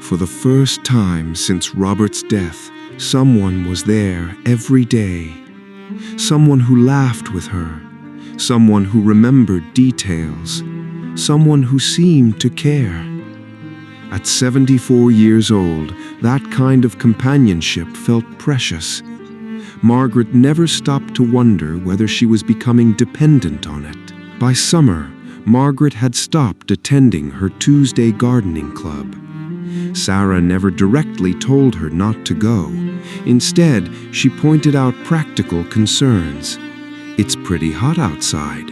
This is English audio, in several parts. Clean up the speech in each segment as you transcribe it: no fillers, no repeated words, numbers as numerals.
For the first time since Robert's death, someone was there every day. Someone who laughed with her. Someone who remembered details. Someone who seemed to care. At 74 years old, that kind of companionship felt precious. Margaret never stopped to wonder whether she was becoming dependent on it. By summer, Margaret had stopped attending her Tuesday gardening club. Sarah never directly told her not to go. Instead, she pointed out practical concerns. It's pretty hot outside.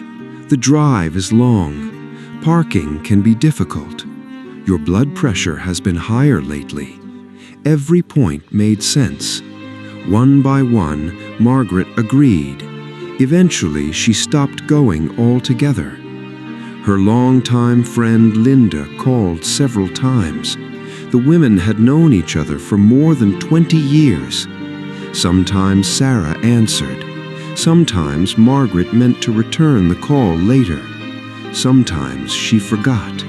The drive is long. Parking can be difficult. Your blood pressure has been higher lately. Every point made sense. One by one, Margaret agreed. Eventually, she stopped going altogether. Her longtime friend Linda called several times. The women had known each other for more than 20 years. Sometimes Sarah answered. Sometimes Margaret meant to return the call later. Sometimes she forgot.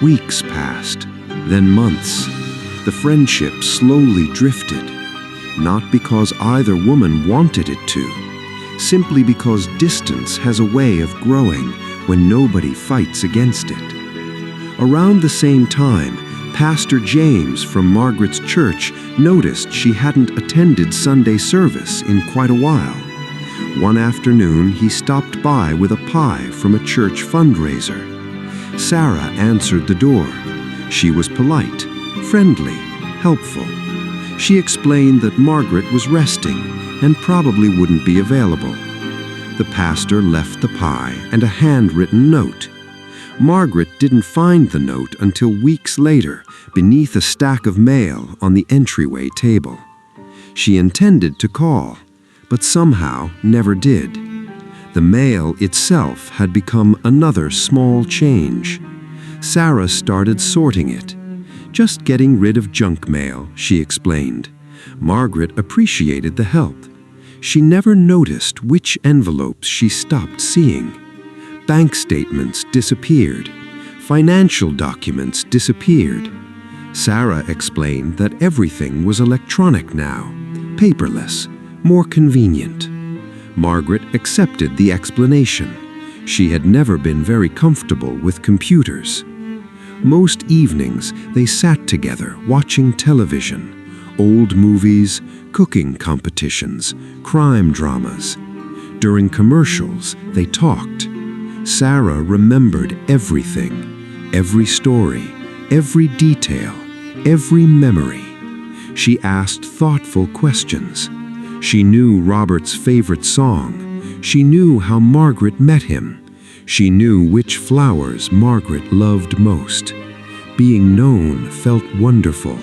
Weeks passed, then months. The friendship slowly drifted. Not because either woman wanted it to, simply because distance has a way of growing when nobody fights against it. Around the same time, Pastor James from Margaret's church noticed she hadn't attended Sunday service in quite a while. One afternoon, he stopped by with a pie from a church fundraiser. Sarah answered the door. She was polite, friendly, helpful. She explained that Margaret was resting and probably wouldn't be available. The pastor left the pie and a handwritten note. Margaret didn't find the note until weeks later beneath a stack of mail on the entryway table. She intended to call, but somehow never did. The mail itself had become another small change. Sarah started sorting it. Just getting rid of junk mail, she explained. Margaret appreciated the help. She never noticed which envelopes she stopped seeing. Bank statements disappeared. Financial documents disappeared. Sarah explained that everything was electronic now, paperless, more convenient. Margaret accepted the explanation. She had never been very comfortable with computers. Most evenings, they sat together watching television, old movies, cooking competitions, crime dramas. During commercials, they talked. Sarah remembered everything, every story, every detail, every memory. She asked thoughtful questions. She knew Robert's favorite song. She knew how Margaret met him. She knew which flowers Margaret loved most. Being known felt wonderful.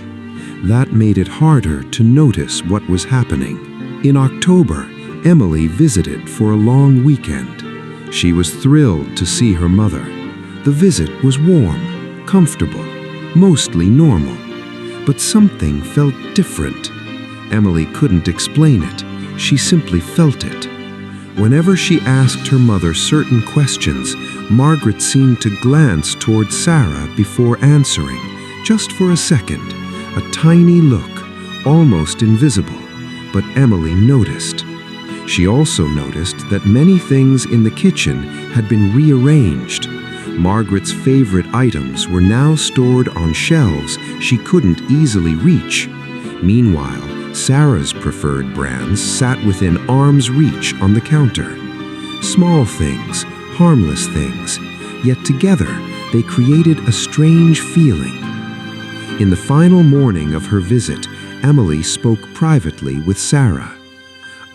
That made it harder to notice what was happening. In October, Emily visited for a long weekend. She was thrilled to see her mother. The visit was warm, comfortable, mostly normal. But something felt different. Emily couldn't explain it. She simply felt it. Whenever she asked her mother certain questions, Margaret seemed to glance toward Sarah before answering, just for a second. A tiny look, almost invisible, but Emily noticed. She also noticed that many things in the kitchen had been rearranged. Margaret's favorite items were now stored on shelves she couldn't easily reach. Meanwhile, Sarah's preferred brands sat within arm's reach on the counter. Small things, harmless things, yet together they created a strange feeling. In the final morning of her visit, Emily spoke privately with Sarah.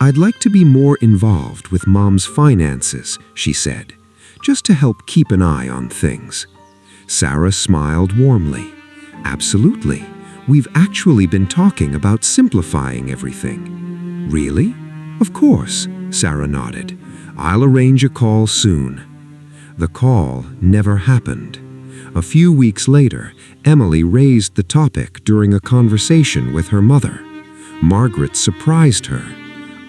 "I'd like to be more involved with Mom's finances," she said, "just to help keep an eye on things." Sarah smiled warmly. "Absolutely. We've actually been talking about simplifying everything." "Really?" "Of course," Sarah nodded. "I'll arrange a call soon." The call never happened. A few weeks later, Emily raised the topic during a conversation with her mother. Margaret surprised her.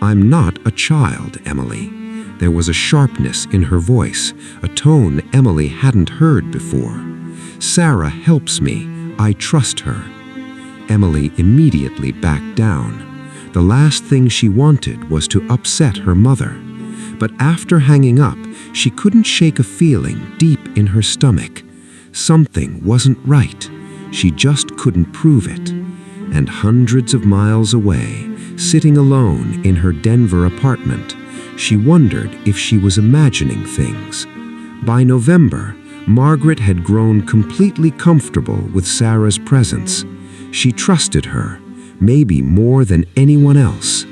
"I'm not a child, Emily." There was a sharpness in her voice, a tone Emily hadn't heard before. "Sarah helps me. I trust her." Emily immediately backed down. The last thing she wanted was to upset her mother. But after hanging up, she couldn't shake a feeling deep in her stomach. Something wasn't right. She just couldn't prove it. And hundreds of miles away, sitting alone in her Denver apartment, she wondered if she was imagining things. By November, Margaret had grown completely comfortable with Sarah's presence. She trusted her, maybe more than anyone else.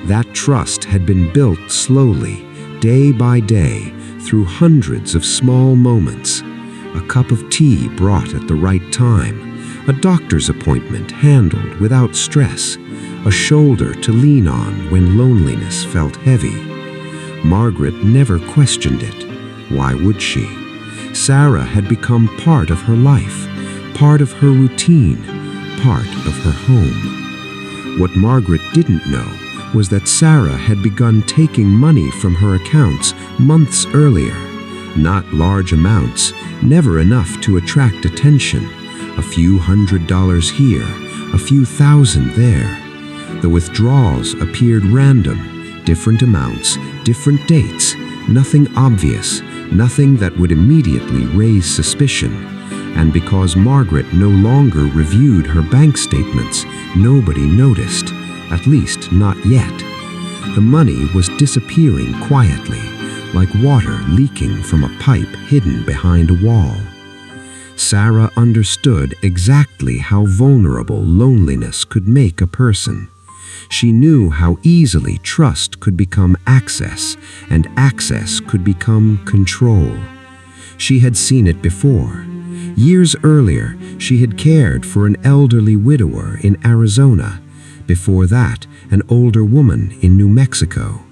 That trust had been built slowly, day by day, through hundreds of small moments. A cup of tea brought at the right time, a doctor's appointment handled without stress, a shoulder to lean on when loneliness felt heavy. Margaret never questioned it. Why would she? Sarah had become part of her life, part of her routine, part of her home. What Margaret didn't know was that Sarah had begun taking money from her accounts months earlier. Not large amounts, never enough to attract attention. A few $100s here, a few thousand there. The withdrawals appeared random, different amounts, different dates, nothing obvious, nothing that would immediately raise suspicion. And because Margaret no longer reviewed her bank statements, nobody noticed, at least not yet. The money was disappearing quietly, like water leaking from a pipe hidden behind a wall. Sarah understood exactly how vulnerable loneliness could make a person. She knew how easily trust could become access, and access could become control. She had seen it before. Years earlier, she had cared for an elderly widower in Arizona. Before that, an older woman in New Mexico.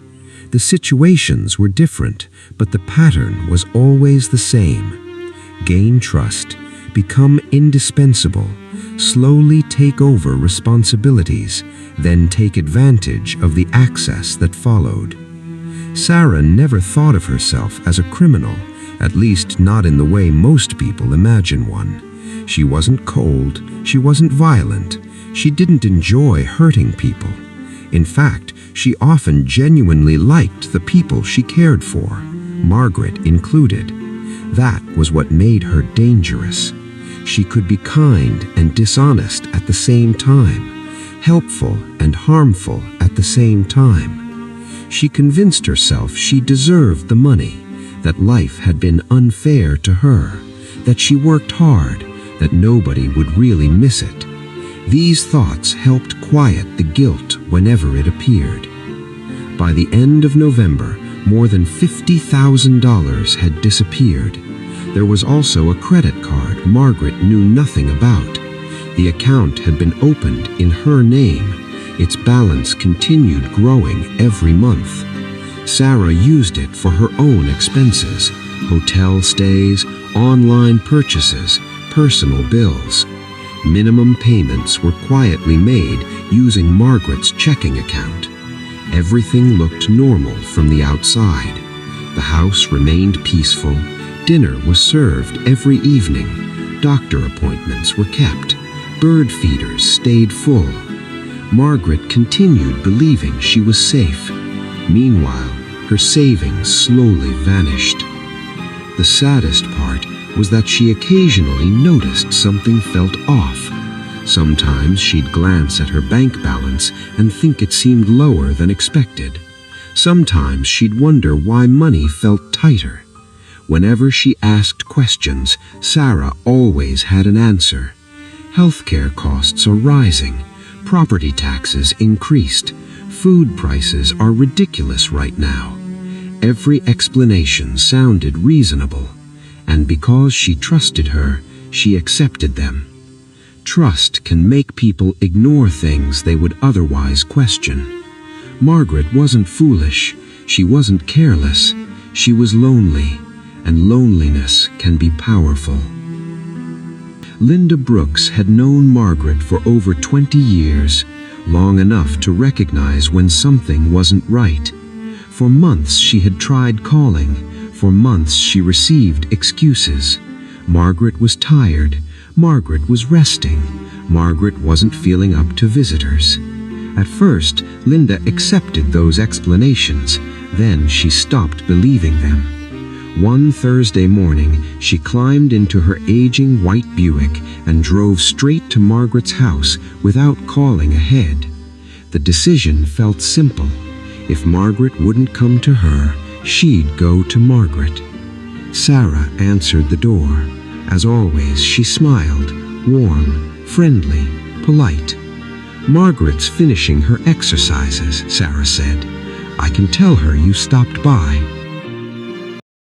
The situations were different, but the pattern was always the same. Gain trust, become indispensable, slowly take over responsibilities, then take advantage of the access that followed. Sarah never thought of herself as a criminal, at least not in the way most people imagine one. She wasn't cold, she wasn't violent, she didn't enjoy hurting people. In fact, she often genuinely liked the people she cared for, Margaret included. That was what made her dangerous. She could be kind and dishonest at the same time, helpful and harmful at the same time. She convinced herself she deserved the money, that life had been unfair to her, that she worked hard, that nobody would really miss it. These thoughts helped quiet the guilt whenever it appeared. By the end of November, more than $50,000 had disappeared. There was also a credit card Margaret knew nothing about. The account had been opened in her name. Its balance continued growing every month. Sarah used it for her own expenses, hotel stays, online purchases, personal bills. Minimum payments were quietly made using Margaret's checking account. Everything looked normal from the outside. The house remained peaceful. Dinner was served every evening. Doctor appointments were kept. Bird feeders stayed full. Margaret continued believing she was safe. Meanwhile, her savings slowly vanished. The saddest part was that she occasionally noticed something felt off. Sometimes she'd glance at her bank balance and think it seemed lower than expected. Sometimes she'd wonder why money felt tighter. Whenever she asked questions, Sarah always had an answer. Healthcare costs are rising. Property taxes increased. Food prices are ridiculous right now. Every explanation sounded reasonable, and because she trusted her, she accepted them. Trust can make people ignore things they would otherwise question. Margaret wasn't foolish. She wasn't careless. She was lonely, and loneliness can be powerful. Linda Brooks had known Margaret for over 20 years, long enough to recognize when something wasn't right. For months she had tried calling. For months she received excuses. Margaret was tired. Margaret was resting. Margaret wasn't feeling up to visitors. At first, Linda accepted those explanations. Then she stopped believing them. One Thursday morning, she climbed into her aging white Buick and drove straight to Margaret's house without calling ahead. The decision felt simple. If Margaret wouldn't come to her, she'd go to Margaret. Sarah answered the door. As always, she smiled, warm, friendly, polite. "Margaret's finishing her exercises," Sarah said. "I can tell her you stopped by."